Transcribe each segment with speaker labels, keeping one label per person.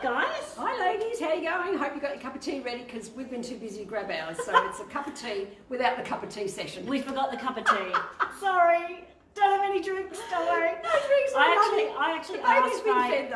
Speaker 1: Hi guys.
Speaker 2: Hi ladies, how you going? Hope you got your cup of tea ready because we've been too busy to grab ours. So it's a cup of tea without the cup of tea session.
Speaker 1: We forgot the cup of tea. Sorry. Don't have any drinks, don't worry.
Speaker 2: No drinks,
Speaker 1: I actually asked
Speaker 2: Faye.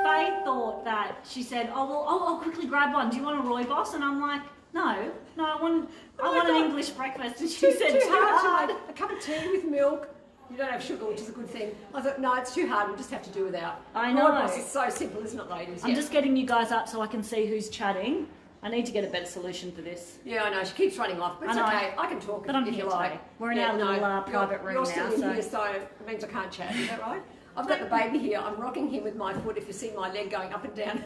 Speaker 1: Faye thought that, she said, oh, well, I'll quickly grab one. Do you want a rooibos? And I'm like, no, I want an English breakfast. And she said,
Speaker 2: too hard to make a cup of tea with milk. You don't have sugar, which is a good thing. I thought, no, it's too hard. We'll just have to do without.
Speaker 1: I know.
Speaker 2: Rooibos is so simple, isn't it, ladies?
Speaker 1: I'm just getting you guys up so I can see who's chatting. I need to get a better solution for this.
Speaker 2: Yeah, I know. She keeps running off, but it's okay. I can talk if you like.
Speaker 1: Today. We're in our little private room
Speaker 2: you're
Speaker 1: now.
Speaker 2: Still in here, so it means I can't chat. Is that right? I've got the baby here. I'm rocking him with my foot. If you see my leg going up and down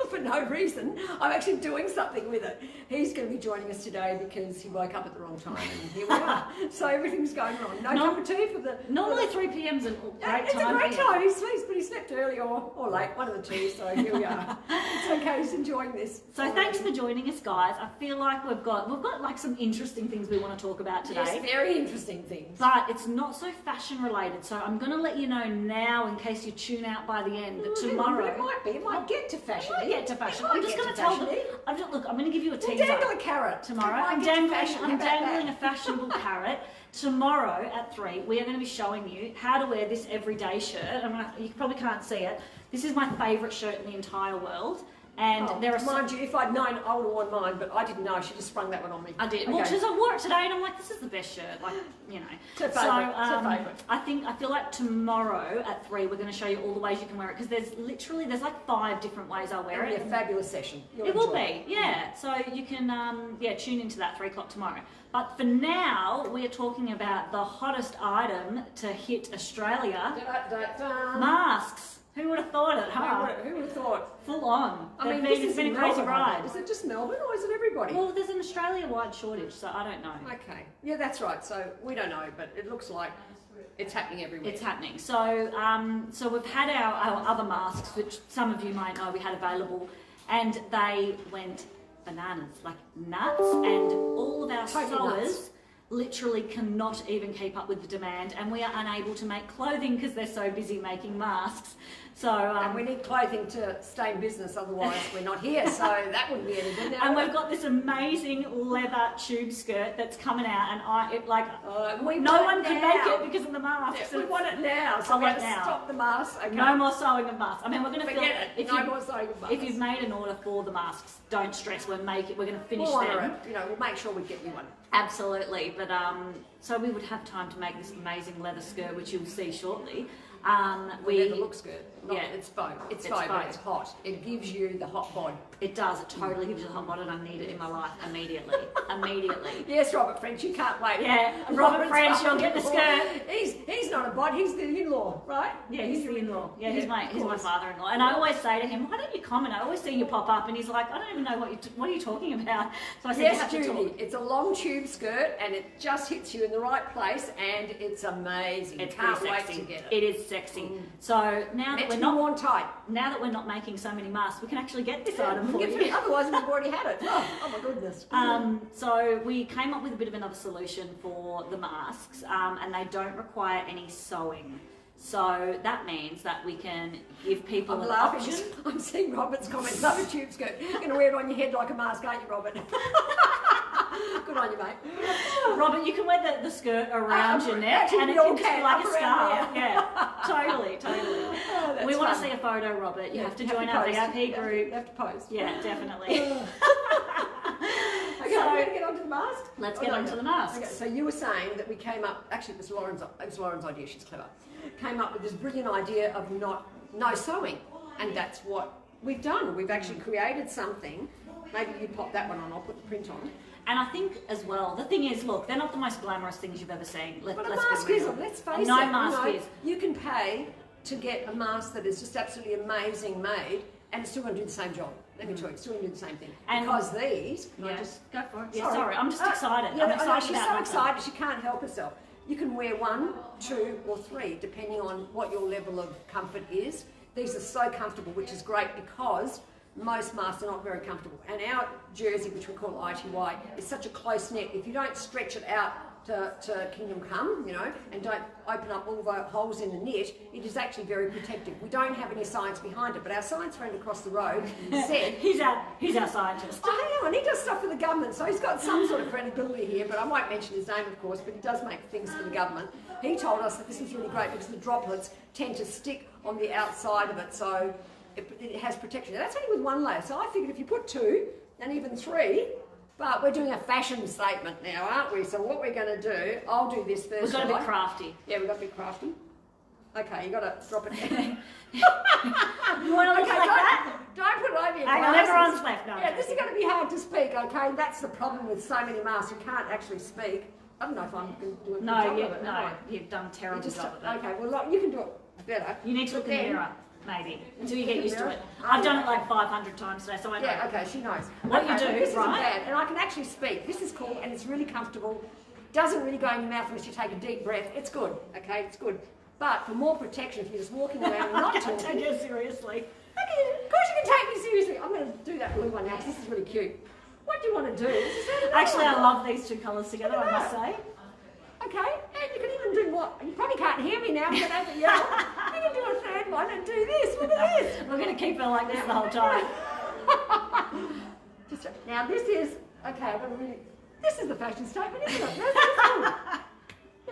Speaker 2: for no reason, I'm actually doing something with it. He's going to be joining us today because he woke up at the wrong time, and here we are. So everything's going wrong. No cup of tea for the.
Speaker 1: Normally 3 p.m.'s a great time.
Speaker 2: It's a great time. He sleeps, but he slept early or late, one of the two. So here we are. It's okay. He's enjoying this.
Speaker 1: So thanks for joining us, guys. I feel like we've got like some interesting things we want to talk about today.
Speaker 2: Yes, very interesting things.
Speaker 1: But it's not so fashion related. So I'm going to let you know now, in case you tune out by the end, that tomorrow.
Speaker 2: It might be. It might get to fashion.
Speaker 1: I'm just going to tell them. Look, I'm going to give you a teaser.
Speaker 2: Dangle a carrot
Speaker 1: tomorrow. I'm dangling a fashionable carrot. Tomorrow at 3, we are going to be showing you how to wear this everyday shirt. You probably can't see it. This is my favourite shirt in the entire world. And there are
Speaker 2: mind you, if I'd known, I would have worn mine, but I didn't know. She just sprung that one on me.
Speaker 1: I did. Okay. Well, because I wore it today, and I'm like, this is the best shirt. Like, you know.
Speaker 2: It's her favourite. It's her favourite.
Speaker 1: I feel like tomorrow at 3, we're going to show you all the ways you can wear it, because there's like 5 different ways I'll wear it.
Speaker 2: It'll be a fabulous session.
Speaker 1: It will be, yeah. So you can, tune into that 3 o'clock tomorrow. But for now, we're talking about the hottest item to hit Australia: masks. Who would have thought it, huh?
Speaker 2: Who would have thought?
Speaker 1: Full on.
Speaker 2: I mean,
Speaker 1: it's been a crazy ride.
Speaker 2: Is it just Melbourne or is it everybody?
Speaker 1: Well, there's an Australia-wide shortage, so I don't know.
Speaker 2: Okay. Yeah, that's right. So we don't know, but it looks like it's happening everywhere.
Speaker 1: It's happening. So, so we've had our other masks, which some of you might know we had available, and they went bananas, like nuts, and all of our sewers literally cannot even keep up with the demand, and we are unable to make clothing because they're so busy making masks. So
Speaker 2: and we need clothing to stay in business, otherwise we're not here, so that wouldn't be any good now.
Speaker 1: And we've got this amazing leather tube skirt that's coming out, and no one can make it because of the masks.
Speaker 2: Yeah, we want it now, so we have to stop the masks. Okay.
Speaker 1: No more sewing of masks. I mean, we're going to
Speaker 2: forget it. No more sewing of masks.
Speaker 1: If you've made an order for the masks, don't stress. We're going to finish them.
Speaker 2: We'll make sure we get you one.
Speaker 1: Absolutely, but so we would have time to make this amazing leather skirt, which you'll see shortly.
Speaker 2: Leather looks good.
Speaker 1: Yeah,
Speaker 2: it's faux. It's faux, but it's hot. It gives you the hot bod.
Speaker 1: It does. It totally gives you the hot bod, and I need it in my life immediately. Immediately.
Speaker 2: Yes, Robert French, you can't wait.
Speaker 1: Yeah, Robert French, you'll get the skirt.
Speaker 2: He's not a bod. He's the in-law, right?
Speaker 1: Yeah, he's the in-law. Yeah, he's my father-in-law. And I always say to him, why don't you comment? I always see you pop up, and he's like, I don't even know what are you talking about. So I said,
Speaker 2: yes, Judy, it's a long tube skirt, and it just hits you in the right place, and it's amazing.
Speaker 1: It's
Speaker 2: can't
Speaker 1: pretty
Speaker 2: wait
Speaker 1: sexy.
Speaker 2: to get it.
Speaker 1: It is sexy. So now that we're not
Speaker 2: worn tight.
Speaker 1: Now that we're not making so many masks, we can actually get this item for you.
Speaker 2: Otherwise, we've already had it. Oh my goodness.
Speaker 1: So we came up with a bit of another solution for the masks, and they don't require any sewing. So that means that we can give people an option.
Speaker 2: I'm seeing Robert's comment. Love a tube skirt. You're going to wear it on your head like a mask, aren't you, Robert? Good on you, mate.
Speaker 1: Robert, you can wear the skirt around your neck, and it can just be like a scarf. Yeah, totally. We want to see a photo, Robert. You have to join our VIP group.
Speaker 2: You have to post.
Speaker 1: Yeah, definitely.
Speaker 2: Okay, we're going to get onto the mask.
Speaker 1: Let's get onto the mask.
Speaker 2: Okay, so you were saying that we came up. Actually, it was Lauren's idea. She's clever. Came up with this brilliant idea of no sewing, and that's what we've done. We've actually created something. Maybe you pop that one on. I'll put the print on.
Speaker 1: And I think as well, the thing is, look, they're not the most glamorous things you've ever seen.
Speaker 2: But a mask isn't. Let's face it.
Speaker 1: No mask is.
Speaker 2: You can pay to get a mask that is just absolutely amazing made, and it's still going to do the same job. Let me tell you, it's still going to do the same thing.
Speaker 1: And
Speaker 2: because these,
Speaker 1: just go for it. Yeah, sorry, I'm just excited.
Speaker 2: Yeah,
Speaker 1: I'm excited.
Speaker 2: She's so excited she can't help herself. You can wear 1, 2, or 3, depending on what your level of comfort is. These are so comfortable, which is great because most masks are not very comfortable. And our jersey, which we call ITY, is such a close knit. If you don't stretch it out to Kingdom Come, you know, and don't open up all the holes in the net, it is actually very protective. We don't have any science behind it, but our science friend across the road said...
Speaker 1: he's our scientist.
Speaker 2: Oh, hang on, he does stuff for the government, so he's got some sort of credibility here, but I won't mention his name, of course, but he does make things for the government. He told us that this is really great because the droplets tend to stick on the outside of it, so it has protection. That's only with one layer, so I figured if you put 2 and even 3, but we're doing a fashion statement now, aren't we? So what we're going to do, I'll do this first.
Speaker 1: We've got to be crafty.
Speaker 2: Yeah, we've got to be crafty. Okay, you got to drop it down.
Speaker 1: You want to look like that?
Speaker 2: Don't put it over your
Speaker 1: Hang on,
Speaker 2: glasses.
Speaker 1: everyone's left. No,
Speaker 2: Yeah, this is going to be hard to speak, okay? That's the problem with so many masks. You can't actually speak. I don't know if I'm going to do a good job of it, am I?
Speaker 1: You've done a terrible job of it.
Speaker 2: Okay, well, look, you can do it better.
Speaker 1: You need to look in the
Speaker 2: Then-
Speaker 1: mirror, maybe, until you get used to it.
Speaker 2: Oh,
Speaker 1: I've done
Speaker 2: yeah.
Speaker 1: it like 500 times today, so I know.
Speaker 2: Yeah, okay, she knows.
Speaker 1: What you
Speaker 2: Okay,
Speaker 1: do,
Speaker 2: this isn't
Speaker 1: right?
Speaker 2: bad, and I can actually speak. This is cool, and it's really comfortable. Doesn't really go in your mouth unless you take a deep breath. It's good, okay, it's good. But for more protection, if you're just walking around and not
Speaker 1: I
Speaker 2: talking...
Speaker 1: take you seriously.
Speaker 2: Okay, of course you can take me seriously. I'm going to do that blue one now because this is really cute. What do you want to do?
Speaker 1: Actually, I love these 2 colours together, I must say.
Speaker 2: Okay, and you can even do what? You probably can't hear me now, but over yell. You can do a third one and do this. Look at this.
Speaker 1: We're going to keep it like this the whole time.
Speaker 2: Now this is, okay, I've got to really, this is the fashion statement, isn't it? That's cool.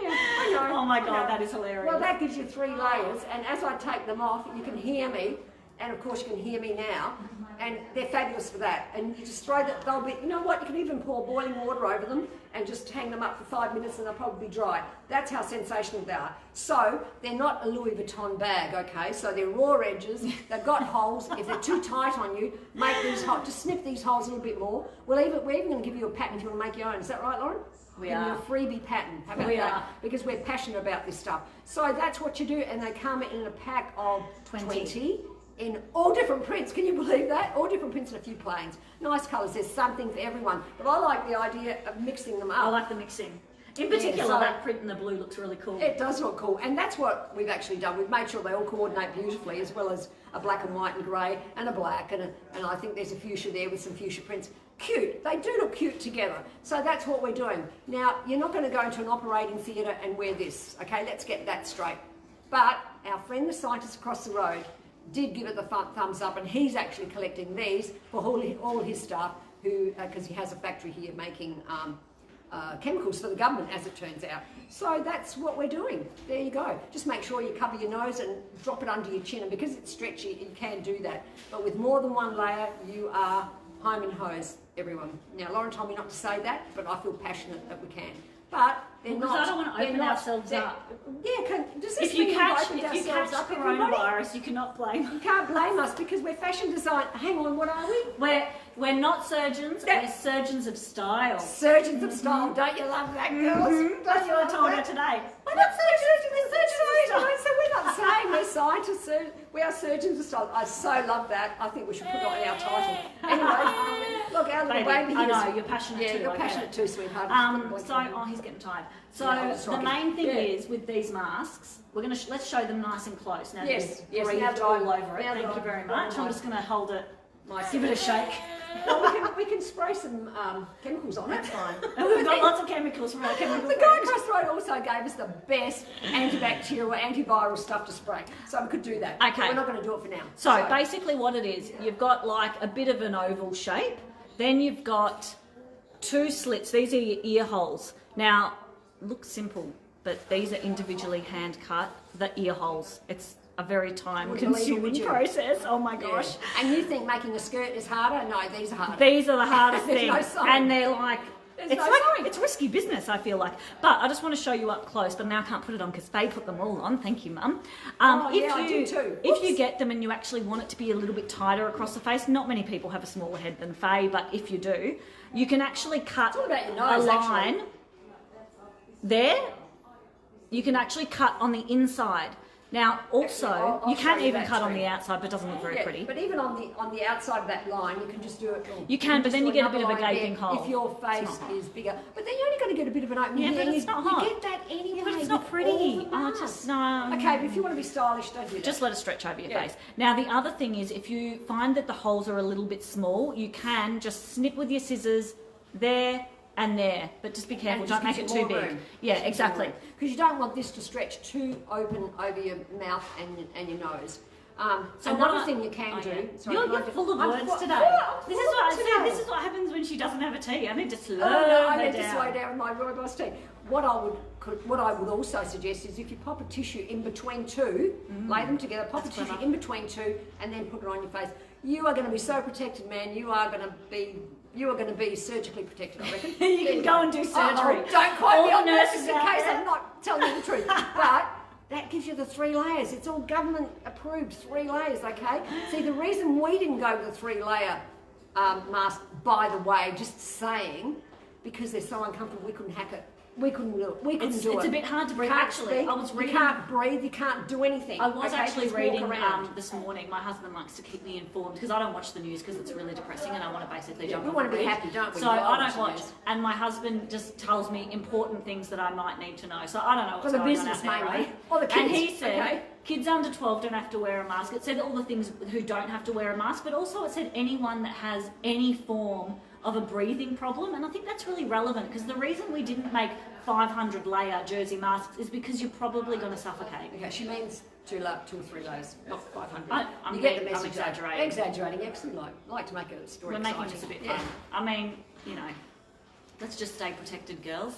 Speaker 2: Yeah, I know.
Speaker 1: Oh my God,
Speaker 2: I know.
Speaker 1: that is hilarious.
Speaker 2: Well, that gives you 3 layers, and as I take them off, you can hear me, and of course you can hear me now, and they're fabulous for that. And you just throw that, they'll be, you know what, you can even pour boiling water over them and just hang them up for 5 minutes and they'll probably be dry. That's how sensational they are. So, they're not a Louis Vuitton bag, okay? So they're raw edges, they've got holes. If they're too tight on you, make these holes, just snip these holes a little bit more. We're even going to give you a pattern if you want to make your own. Is that right, Lauren?
Speaker 1: We
Speaker 2: Give you
Speaker 1: are.
Speaker 2: a freebie pattern. How about
Speaker 1: We
Speaker 2: that?
Speaker 1: are.
Speaker 2: Because we're passionate about this stuff. So that's what you do, and they come in a pack of 20 in all different prints. Can you believe that? All different prints and a few plains. Nice colours. There's something for everyone. But I like the idea of mixing them
Speaker 1: I
Speaker 2: up.
Speaker 1: like the mixing. In particular,
Speaker 2: so-
Speaker 1: that print in the blue looks really cool.
Speaker 2: It does look cool, and that's what we've actually done. We've made sure they all coordinate beautifully, as well as a black and white and grey and a black, and I think there's a fuchsia there with some fuchsia prints. Cute. They do look cute together. So that's what we're doing. Now, you're not going to go into an operating theatre and wear this, okay? Let's get that straight. But our friend the scientist across the road did give it the thumbs up, and he's actually collecting these for all his staff, who because he has a factory here making chemicals for the government, as it turns out. So that's what we're doing. There you go. Just make sure you cover your nose and drop it under your chin, and because it's stretchy, you can do that. But with more than one layer, you are home and hose, everyone. Now, Lauren told me not to say that, but I feel passionate that we can. But they're
Speaker 1: Because
Speaker 2: not.
Speaker 1: I don't want to
Speaker 2: they're
Speaker 1: open
Speaker 2: not-
Speaker 1: ourselves
Speaker 2: they're-
Speaker 1: up.
Speaker 2: Yeah, does this
Speaker 1: If you
Speaker 2: mean
Speaker 1: catch
Speaker 2: we've opened ourselves up, everybody?
Speaker 1: coronavirus, you cannot blame.
Speaker 2: You can't blame us because we're fashion design. Hang on, what are we?
Speaker 1: We're not surgeons,
Speaker 2: Yeah.
Speaker 1: we're surgeons of style.
Speaker 2: Surgeons of style. Don't you love that, girls?
Speaker 1: That's what I told her today.
Speaker 2: We're not surgeons, we're surgeons of style. So we're not saying we're scientists, we are surgeons of style. I so love that. I think we should put it on our title. Anyway, look, our little baby
Speaker 1: I
Speaker 2: here.
Speaker 1: know, you're passionate
Speaker 2: Yeah,
Speaker 1: too.
Speaker 2: you're
Speaker 1: I get
Speaker 2: passionate
Speaker 1: it.
Speaker 2: too, sweetheart.
Speaker 1: He's getting tired. So
Speaker 2: Yeah, I'll just
Speaker 1: the
Speaker 2: rock it.
Speaker 1: main thing
Speaker 2: Yeah.
Speaker 1: is with these masks, we're gonna let's show them nice and close. Now
Speaker 2: Yes,
Speaker 1: that
Speaker 2: yes,
Speaker 1: you've breathed
Speaker 2: now that
Speaker 1: all
Speaker 2: I'm-
Speaker 1: over it.
Speaker 2: now that
Speaker 1: Thank you
Speaker 2: I'm
Speaker 1: very much. I'm
Speaker 2: organised.
Speaker 1: just gonna hold it,
Speaker 2: Nice.
Speaker 1: give it a shake.
Speaker 2: Well, we can spray some chemicals on it.
Speaker 1: That's fine. And we've got lots of chemicals from our chemical
Speaker 2: The guy
Speaker 1: friends.
Speaker 2: across the road also gave us the best antibacterial, antiviral stuff to spray. So we could do that.
Speaker 1: Okay.
Speaker 2: But we're not going to do it for now.
Speaker 1: So basically what it is, you've got like a bit of an oval shape, then you've got 2 slits. These are your ear holes. Now, look simple, but these are individually hand cut, the ear holes. It's a very time
Speaker 2: Wouldn't believe it, would
Speaker 1: consuming
Speaker 2: you?
Speaker 1: process. Oh my
Speaker 2: Yeah.
Speaker 1: gosh.
Speaker 2: And you think making a skirt is harder? No, these are harder.
Speaker 1: These are the hardest
Speaker 2: There's
Speaker 1: thing.
Speaker 2: no sewing.
Speaker 1: And they're like,
Speaker 2: There's
Speaker 1: it's
Speaker 2: no
Speaker 1: like,
Speaker 2: sewing.
Speaker 1: it's risky business, I feel like. But I just want to show you up close, but now I can't put it on because they put them all on. Thank you, Mum.
Speaker 2: Yeah, I do too.
Speaker 1: If you
Speaker 2: Whoops.
Speaker 1: get them and you actually want it to be a little bit tighter across the face, not many people have a smaller head than Faye, but if you do, you can actually cut
Speaker 2: It's all about your
Speaker 1: a
Speaker 2: nose,
Speaker 1: line
Speaker 2: actually.
Speaker 1: there. You can actually cut on the inside. Now, also,
Speaker 2: I'll
Speaker 1: you can
Speaker 2: show you
Speaker 1: even
Speaker 2: that
Speaker 1: cut on
Speaker 2: too.
Speaker 1: the outside, but it doesn't look very
Speaker 2: Yeah,
Speaker 1: pretty.
Speaker 2: but even on the outside of that line, you can just do it.
Speaker 1: You can, but
Speaker 2: just
Speaker 1: then
Speaker 2: do
Speaker 1: you get a
Speaker 2: another
Speaker 1: bit of a
Speaker 2: line
Speaker 1: gaping
Speaker 2: there
Speaker 1: hole.
Speaker 2: If your
Speaker 1: It's
Speaker 2: face
Speaker 1: not.
Speaker 2: is bigger, but then you're only going to get a bit of an opening
Speaker 1: Yeah,
Speaker 2: here.
Speaker 1: but it's not hot.
Speaker 2: You get that anyway.
Speaker 1: Yeah, but it's
Speaker 2: with
Speaker 1: not pretty.
Speaker 2: all the
Speaker 1: Oh,
Speaker 2: masks.
Speaker 1: just no.
Speaker 2: Okay, but if you want to be stylish, don't do that.
Speaker 1: Just let it stretch over your
Speaker 2: Yeah.
Speaker 1: face. Now, the other thing is, if you find that the holes are a little bit small, you can just snip with your scissors there and there, but just be careful.
Speaker 2: And
Speaker 1: Don't make it too big. Yeah, exactly.
Speaker 2: Because you don't want this to stretch too open over your mouth and your nose. So another thing you can do. Sorry,
Speaker 1: you're full of words today. This is what I said. This is what happens when she doesn't have a tea. I need to slow
Speaker 2: I
Speaker 1: her
Speaker 2: need
Speaker 1: down.
Speaker 2: to slow down my rooibos tea. What I would also suggest is if you pop a tissue in between two, lay them together, pop a tissue in between two, and then put it on your face. You are going to be so protected, man. You are going to be surgically protected, I reckon.
Speaker 1: You can go and do surgery.
Speaker 2: Don't quote me on this
Speaker 1: nurses
Speaker 2: in
Speaker 1: out
Speaker 2: case
Speaker 1: there.
Speaker 2: I'm not telling you the truth. But that gives you the 3 layers. It's all government approved 3 layers, okay? See, the reason we didn't go with the 3-layer mask, by the way, just saying, because they're so uncomfortable, we couldn't hack it. We couldn't do it.
Speaker 1: It's a bit hard to breathe. Actually, I was reading.
Speaker 2: You can't breathe. You can't do anything.
Speaker 1: I was actually reading
Speaker 2: around.
Speaker 1: this morning. My husband likes to keep me informed because I don't watch the news because it's really depressing, and I want to basically jump.
Speaker 2: We
Speaker 1: on
Speaker 2: want to
Speaker 1: the
Speaker 2: be
Speaker 1: read.
Speaker 2: happy, don't we?
Speaker 1: So I don't watch, and my husband just tells me important things that I might need to know. So I don't know what's
Speaker 2: For the
Speaker 1: going
Speaker 2: business
Speaker 1: on out there,
Speaker 2: mainly,
Speaker 1: right?
Speaker 2: or the kids.
Speaker 1: And he said.
Speaker 2: Okay.
Speaker 1: Kids under 12 don't have to wear a mask. It said all the things who don't have to wear a mask, but also it said anyone that has any form of a breathing problem. And I think that's really relevant because the reason we didn't make 500 layer jersey masks is because you're probably going to suffocate.
Speaker 2: Okay, she means 2 or 3 layers, not 500.
Speaker 1: I'm
Speaker 2: you get the
Speaker 1: I'm
Speaker 2: message.
Speaker 1: exaggerating.
Speaker 2: Exaggerating, excellent. Like to make a story.
Speaker 1: We're
Speaker 2: exciting.
Speaker 1: making this a bit fun. I mean, you know, let's just stay protected, girls.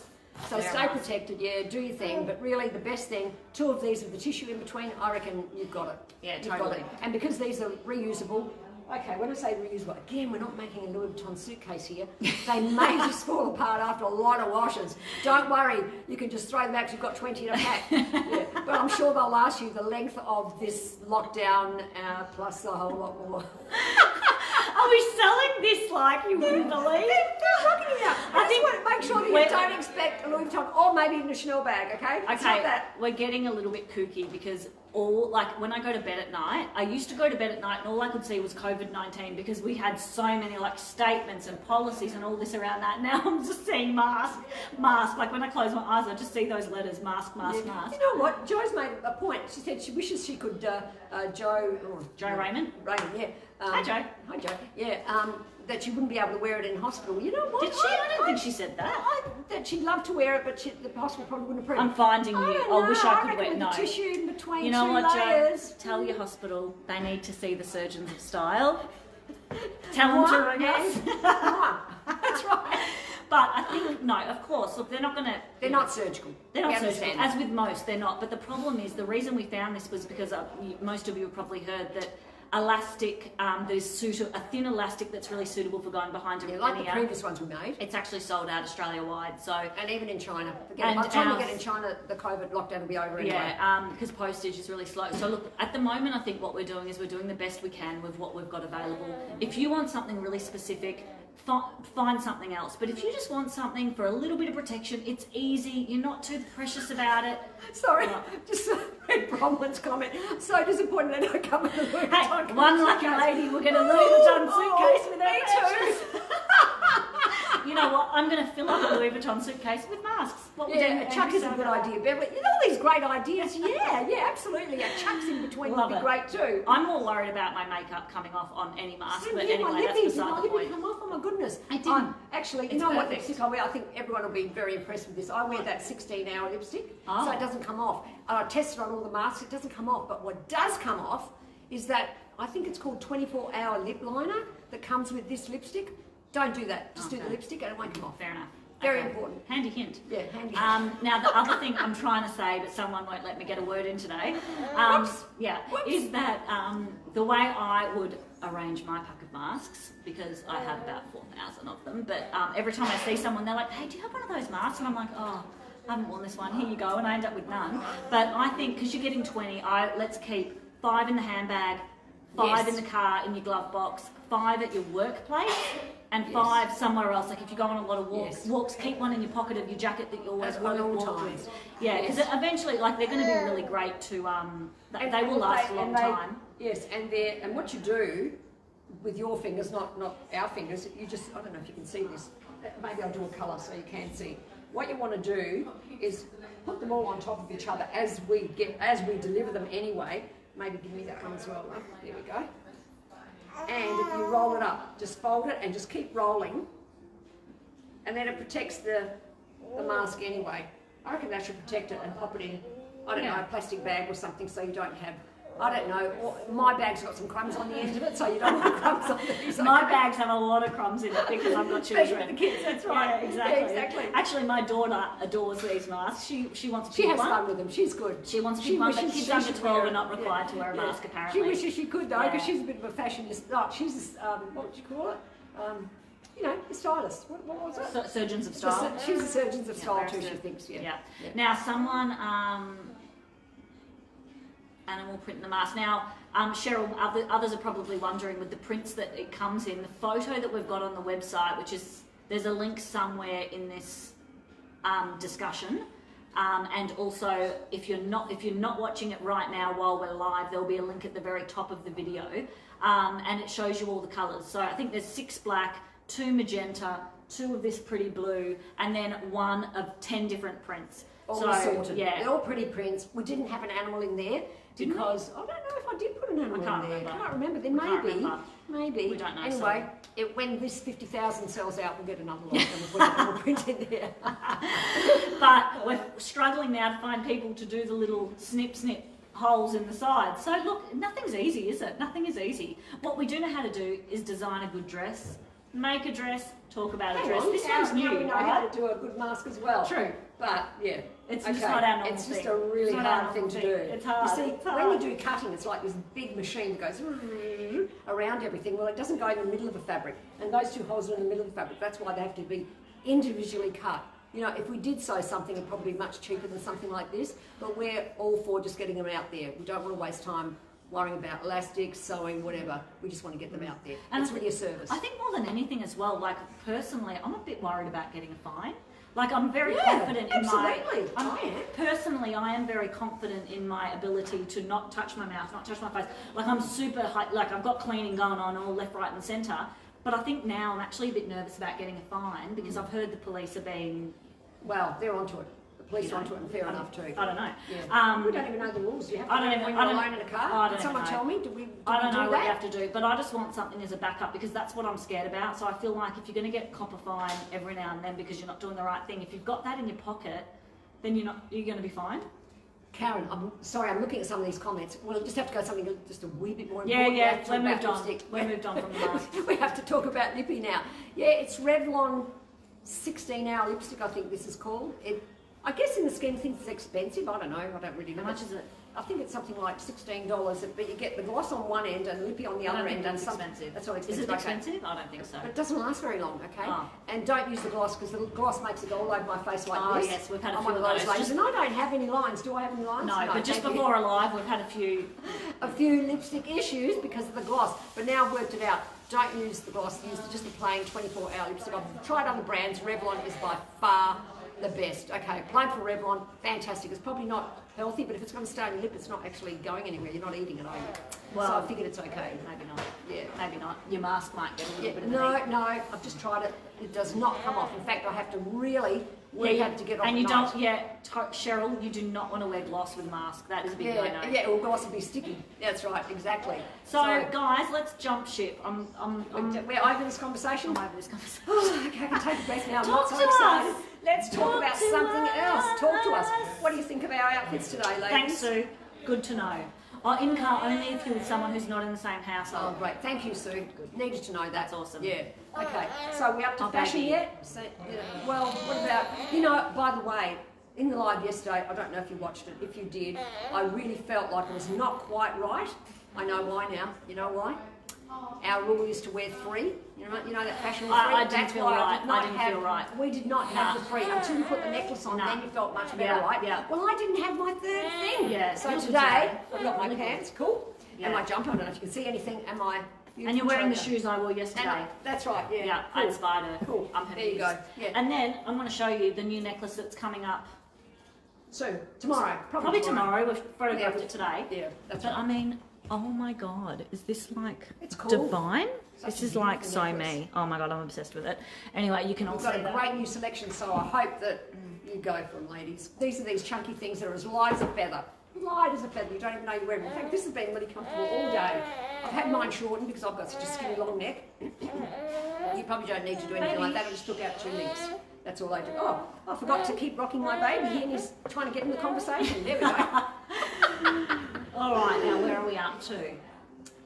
Speaker 2: So stay protected, yeah, do your thing, but really the best thing, 2 of these with the tissue in between, I reckon you've got it.
Speaker 1: Yeah,
Speaker 2: You've got
Speaker 1: totally.
Speaker 2: it. And because these are reusable, okay, when I say reusable, again, we're not making a Louis Vuitton suitcase here. They may just fall apart after a lot of washes. Don't worry, you can just throw them out because you've got 20 in a pack. Yeah. But I'm sure they'll last you the length of this lockdown plus a whole lot more.
Speaker 1: Are we selling this like you wouldn't believe?
Speaker 2: They're rocking it out. I think want to make sure that you don't expect a Louis Vuitton or maybe even a Chanel bag, okay? It's not
Speaker 1: Okay,
Speaker 2: that.
Speaker 1: we're getting a little bit kooky because when I go to bed at night, I used to go to bed at night and all I could see was COVID-19 because we had so many statements and policies and all this around that. Now I'm just seeing mask. Like when I close my eyes, I just see those letters, mask.
Speaker 2: You know what? Jo's made a point. She said she wishes she could,
Speaker 1: Joe Raymond?
Speaker 2: Raymond, yeah.
Speaker 1: Hi, Joe.
Speaker 2: Hi, Joe. Yeah, that she wouldn't be able to wear it in hospital. You know what?
Speaker 1: Did she? I don't think she said that.
Speaker 2: That she'd love to wear it, but the hospital probably wouldn't approve.
Speaker 1: I'm finding you. I wish I could wear
Speaker 2: with
Speaker 1: no.
Speaker 2: the tissue in between
Speaker 1: You know
Speaker 2: 2
Speaker 1: what,
Speaker 2: layers.
Speaker 1: Joe? Tell your hospital they need to see the surgeons of style. Tell them to ring us.
Speaker 2: That's right.
Speaker 1: But I think, no, of course, look, they're not going to...
Speaker 2: They're not surgical.
Speaker 1: They're not
Speaker 2: We
Speaker 1: surgical.
Speaker 2: understand.
Speaker 1: As with most, they're not. But the problem is, the reason we found this was because most of you have probably heard that elastic, there's a thin elastic that's really suitable for going behind a
Speaker 2: Like the previous ones we made.
Speaker 1: It's actually sold out Australia-wide, so...
Speaker 2: And even in China.
Speaker 1: And
Speaker 2: By the time we
Speaker 1: ours-
Speaker 2: get in China, the COVID lockdown will be over anyway.
Speaker 1: Yeah, because postage is really slow. So look, at the moment, I think what we're doing is we're doing the best we can with what we've got available. If you want something really specific, find something else. But if you just want something for a little bit of protection, it's easy. You're not too precious about it.
Speaker 2: Sorry, just read Bronwyn's comment. So disappointed they don't come in the Louis
Speaker 1: Hey,
Speaker 2: Vuitton
Speaker 1: one lucky
Speaker 2: suitcase.
Speaker 1: lady will get a Louis Vuitton suitcase with her
Speaker 2: Me
Speaker 1: purchase.
Speaker 2: too.
Speaker 1: You know what? I'm going to fill up a Louis Vuitton suitcase with masks. What we're doing
Speaker 2: Yeah, a
Speaker 1: with
Speaker 2: chuck
Speaker 1: every
Speaker 2: is a good
Speaker 1: Sunday.
Speaker 2: idea, Beverly. You know all these great ideas. Yeah, absolutely. A chucks in between
Speaker 1: Love
Speaker 2: would be
Speaker 1: it.
Speaker 2: great too.
Speaker 1: I'm more worried about my makeup coming off on any mask,
Speaker 2: Same
Speaker 1: but
Speaker 2: here, my
Speaker 1: anyway, that's
Speaker 2: lippies,
Speaker 1: beside
Speaker 2: my
Speaker 1: the
Speaker 2: lippies
Speaker 1: point.
Speaker 2: come off. Oh my goodness!
Speaker 1: It didn't.
Speaker 2: Actually, you
Speaker 1: It's
Speaker 2: know what
Speaker 1: perfect.
Speaker 2: lipstick I wear? I think everyone will be very impressed with this. I wear that 16-hour lipstick,
Speaker 1: Oh.
Speaker 2: so it doesn't come off. And I tested on all the masks; it doesn't come off. But what does come off is that I think it's called 24-hour lip liner that comes with this lipstick. Don't do that. Just do the
Speaker 1: Okay.
Speaker 2: lipstick, and it won't come off.
Speaker 1: Fair enough.
Speaker 2: Very
Speaker 1: Okay.
Speaker 2: important.
Speaker 1: Handy hint.
Speaker 2: Yeah, handy.
Speaker 1: Now the other thing I'm trying to say, but someone won't let me get a word in today,
Speaker 2: Whoops.
Speaker 1: Whoops. Is that the way I would arrange my pack of masks, because I have about 4,000 of them, but every time I see someone, they're like, hey, do you have one of those masks? And I'm like, oh, I haven't worn this one, here you go, and I end up with none. But I think, because you're getting 20, let's keep 5 in the handbag, 5
Speaker 2: Yes.
Speaker 1: in the car, in your glove box, 5 at your workplace, and 5 somewhere else. Like if you go on a lot of walks, keep one in your pocket of your jacket that you always
Speaker 2: At
Speaker 1: walk
Speaker 2: all
Speaker 1: with.
Speaker 2: times.
Speaker 1: Yeah, because eventually, they're going to be really great to. They will last a long time.
Speaker 2: Yes, and what you do with your fingers, not our fingers, you just, I don't know if you can see this. Maybe I'll do a colour so you can see. What you want to do is put them all on top of each other as we deliver them anyway. Maybe give me that one as well. There we go. And you roll it up. Just fold it and just keep rolling and then it protects the mask anyway. I reckon that should protect it and pop it in, I don't know, a plastic bag or something so you don't have, I don't know, or my bag's got some crumbs on the end of it, so you don't want crumbs on it.
Speaker 1: My bags have a lot of crumbs in it because I've got children.
Speaker 2: Especially the kids, that's right.
Speaker 1: Yeah, exactly.
Speaker 2: Yeah, exactly.
Speaker 1: Actually, my daughter adores these masks. She wants to
Speaker 2: She
Speaker 1: pick
Speaker 2: has
Speaker 1: one.
Speaker 2: fun with them, she's good.
Speaker 1: She wants to pick one, but
Speaker 2: wishes
Speaker 1: kids
Speaker 2: she
Speaker 1: under
Speaker 2: should
Speaker 1: 12
Speaker 2: wear
Speaker 1: are
Speaker 2: it.
Speaker 1: not required to wear a mask, apparently.
Speaker 2: She wishes she could though, because
Speaker 1: Yeah.
Speaker 2: she's a bit of a fashionist. No, she's what would you call it? You know, a stylist. What was it?
Speaker 1: Surgeons of style.
Speaker 2: She's a surgeons of style too,
Speaker 1: very
Speaker 2: she
Speaker 1: good.
Speaker 2: thinks, yeah.
Speaker 1: Yeah.
Speaker 2: Yeah.
Speaker 1: Now, someone, animal print in the mask. Now, Cheryl, others are probably wondering with the prints that it comes in, the photo that we've got on the website, which is, there's a link somewhere in this discussion. And also, if you're not watching it right now while we're live, there'll be a link at the very top of the video, and it shows you all the colours. So I think there's 6 black, 2 magenta, 2 of this pretty blue, and then 1 of 10 different prints.
Speaker 2: All
Speaker 1: so,
Speaker 2: assorted.
Speaker 1: yeah.
Speaker 2: They're all pretty prints. We didn't have an animal in there because I don't know if I did put an animal in there.
Speaker 1: remember.
Speaker 2: Can't remember. There
Speaker 1: Can't
Speaker 2: may be.
Speaker 1: remember.
Speaker 2: Maybe.
Speaker 1: We don't know,
Speaker 2: Anyway, when this 50,000 sells out, we'll get another lot and we'll put an animal print in there.
Speaker 1: But we're struggling now to find people to do the little snip holes in the sides. So look, nothing's easy, is it? Nothing is easy. What we do know how to do is design a good dress, make a dress, talk about a dress. This one's
Speaker 2: Now
Speaker 1: new,
Speaker 2: we know
Speaker 1: right?
Speaker 2: how to do a good mask as well.
Speaker 1: True.
Speaker 2: But yeah,
Speaker 1: It's just not our normal
Speaker 2: It's just
Speaker 1: thing.
Speaker 2: a really
Speaker 1: It's not our
Speaker 2: hard thing
Speaker 1: normal
Speaker 2: to do.
Speaker 1: thing. It's hard.
Speaker 2: You see,
Speaker 1: It's
Speaker 2: when
Speaker 1: hard.
Speaker 2: you do cutting, it's like this big machine that goes around everything. Well, it doesn't go in the middle of the fabric, and those 2 holes are in the middle of the fabric. That's why they have to be individually cut. You know, if we did sew something, it'd probably be much cheaper than something like this. But we're all for just getting them out there. We don't want to waste time worrying about elastics, sewing, whatever. We just want to get them out there.
Speaker 1: And
Speaker 2: it's really a service.
Speaker 1: I think more than anything as well, like personally, I'm a bit worried about getting a fine. Like I'm very
Speaker 2: Yeah,
Speaker 1: confident
Speaker 2: absolutely.
Speaker 1: in my.
Speaker 2: I am.
Speaker 1: Personally, I am very confident in my ability to not touch my mouth, not touch my face. Like I'm super high, like I've got cleaning going on all left, right, and centre. But I think now I'm actually a bit nervous about getting a fine because I've heard the police are being.
Speaker 2: Well, they're onto it. The police
Speaker 1: You
Speaker 2: are
Speaker 1: know,
Speaker 2: onto it, and fair enough too.
Speaker 1: I don't know.
Speaker 2: Yeah. We don't even know the rules. You have to
Speaker 1: I don't
Speaker 2: know
Speaker 1: even-
Speaker 2: when
Speaker 1: I
Speaker 2: you're
Speaker 1: don't-
Speaker 2: alone in a car.
Speaker 1: I don't
Speaker 2: Did someone
Speaker 1: even
Speaker 2: tell
Speaker 1: know.
Speaker 2: me? Did we
Speaker 1: I don't
Speaker 2: do
Speaker 1: know what you
Speaker 2: that?
Speaker 1: have to do, but I just want something as a backup because that's what I'm scared about. So I feel like if you're going to get copper fine every now and then because you're not doing the right thing, if you've got that in your pocket, then you're going to be fined.
Speaker 2: Karen, I'm sorry, I'm looking at some of these comments. We'll just have to go something just a wee bit more
Speaker 1: Yeah,
Speaker 2: important.
Speaker 1: yeah,
Speaker 2: We have to talk
Speaker 1: we're
Speaker 2: about
Speaker 1: moved on.
Speaker 2: lipstick.
Speaker 1: We're moved on from the mask.
Speaker 2: We have to talk about Lippy now. Yeah, it's Revlon 16-hour lipstick, I think this is called. I guess in the scheme of things it's expensive. I don't know. I don't really know.
Speaker 1: How much is it?
Speaker 2: I think it's something like $16, but you get the gloss on one end and Lippy on the
Speaker 1: I
Speaker 2: other
Speaker 1: don't think
Speaker 2: end.
Speaker 1: that's
Speaker 2: and some-
Speaker 1: expensive.
Speaker 2: That's not
Speaker 1: Is
Speaker 2: expensive.
Speaker 1: it
Speaker 2: okay.
Speaker 1: expensive? I don't think so.
Speaker 2: But it doesn't last very long, okay?
Speaker 1: Oh.
Speaker 2: And don't use the gloss because the gloss makes it go all over my face like
Speaker 1: Oh,
Speaker 2: this.
Speaker 1: yes, we've had a
Speaker 2: I'm
Speaker 1: few
Speaker 2: one
Speaker 1: of
Speaker 2: of those
Speaker 1: those.
Speaker 2: ladies,
Speaker 1: Just-
Speaker 2: and I don't have any lines. Do I have any lines?
Speaker 1: No, but just
Speaker 2: thank you.
Speaker 1: before alive, we've had a few.
Speaker 2: A few lipstick issues because of the gloss, but now I've worked it out. Don't use the gloss, use just the plain 24-hour lipstick. I've tried other brands. Revlon is by far the best. Okay, plain for Revlon, fantastic. It's probably not healthy, but if it's going to stay on your lip, it's not actually going anywhere. You're not eating it, are you?
Speaker 1: Well,
Speaker 2: so I figured it's okay.
Speaker 1: Maybe not.
Speaker 2: Yeah.
Speaker 1: Maybe not. Your mask might get a little
Speaker 2: Yeah,
Speaker 1: bit of
Speaker 2: no,
Speaker 1: heat.
Speaker 2: no, I've just tried it. It does not come off. In fact, I have to really work
Speaker 1: Yeah,
Speaker 2: hard to get off
Speaker 1: and
Speaker 2: at
Speaker 1: you
Speaker 2: night.
Speaker 1: don't, Cheryl, you do not want to wear gloss with a mask. That is a big
Speaker 2: Yeah,
Speaker 1: no-no.
Speaker 2: yeah, or gloss will be sticky. That's right, exactly.
Speaker 1: So, guys, let's jump ship. I'm
Speaker 2: we're over this conversation.
Speaker 1: over this conversation.
Speaker 2: Oh, okay, I can take a breath now. I'm
Speaker 1: Talk
Speaker 2: not so
Speaker 1: to
Speaker 2: excited.
Speaker 1: us.
Speaker 2: Let's talk
Speaker 1: Talk
Speaker 2: about
Speaker 1: to
Speaker 2: something else. Talk to us.
Speaker 1: us.
Speaker 2: What do you think of our outfits today, ladies?
Speaker 1: Thanks, Sue. Good to know. In car only if you're with someone who's not in the same
Speaker 2: Oh,
Speaker 1: household.
Speaker 2: great. Thank you, Sue. Needed to know that.
Speaker 1: That's awesome.
Speaker 2: Yeah. Okay. So are we up to
Speaker 1: Oh,
Speaker 2: fashion
Speaker 1: baby.
Speaker 2: yet? So, well, what about, by the way, in the live yesterday, I don't know if you watched it. If you did, I really felt like it was not quite right. I know why now. You know why? Our rule is to wear 3. You know that fashion rule.
Speaker 1: I didn't
Speaker 2: That's
Speaker 1: feel
Speaker 2: why
Speaker 1: right.
Speaker 2: did not
Speaker 1: I didn't
Speaker 2: have,
Speaker 1: feel right.
Speaker 2: We did not have
Speaker 1: Nah.
Speaker 2: the 3 until you put the necklace on.
Speaker 1: Nah.
Speaker 2: Then you felt much better,
Speaker 1: Yeah,
Speaker 2: right?
Speaker 1: yeah.
Speaker 2: Well, I didn't have my 3rd thing.
Speaker 1: Yeah,
Speaker 2: So
Speaker 1: yours were
Speaker 2: today,
Speaker 1: today.
Speaker 2: I've got my
Speaker 1: Really good.
Speaker 2: pants, cool,
Speaker 1: Yeah.
Speaker 2: and my jumper. I don't know if you can see anything. And my
Speaker 1: And you're wearing the
Speaker 2: choker.
Speaker 1: shoes I wore yesterday.
Speaker 2: That's right. Yeah.
Speaker 1: Yeah, I
Speaker 2: Cool.
Speaker 1: inspired her.
Speaker 2: Cool.
Speaker 1: I'm her
Speaker 2: There you
Speaker 1: muse.
Speaker 2: go. Yeah.
Speaker 1: And then I'm going to show you the new necklace that's coming up.
Speaker 2: So tomorrow,
Speaker 1: Probably tomorrow. We've photographed
Speaker 2: Yeah.
Speaker 1: it today.
Speaker 2: Yeah, that's
Speaker 1: But
Speaker 2: right.
Speaker 1: I mean, oh my God, is this like
Speaker 2: It's cool.
Speaker 1: divine?
Speaker 2: Such
Speaker 1: This
Speaker 2: a
Speaker 1: is like
Speaker 2: beautiful
Speaker 1: so
Speaker 2: necklace.
Speaker 1: me. Oh my God, I'm obsessed with it. Anyway, you can all
Speaker 2: We've
Speaker 1: see
Speaker 2: got a
Speaker 1: that.
Speaker 2: great new selection, so I hope that you go for them, ladies. These are these chunky things that are as light as a feather. light as a feather. You don't even know you're wearing it. In fact, this has been really comfortable all day. I've had mine shortened because I've got such a skinny long neck. You probably don't need to do anything like that. I just took out 2 links. That's all I do. Oh, I forgot to keep rocking my baby here and he's trying to get in the conversation. There we go.
Speaker 1: All right, now where are we up to?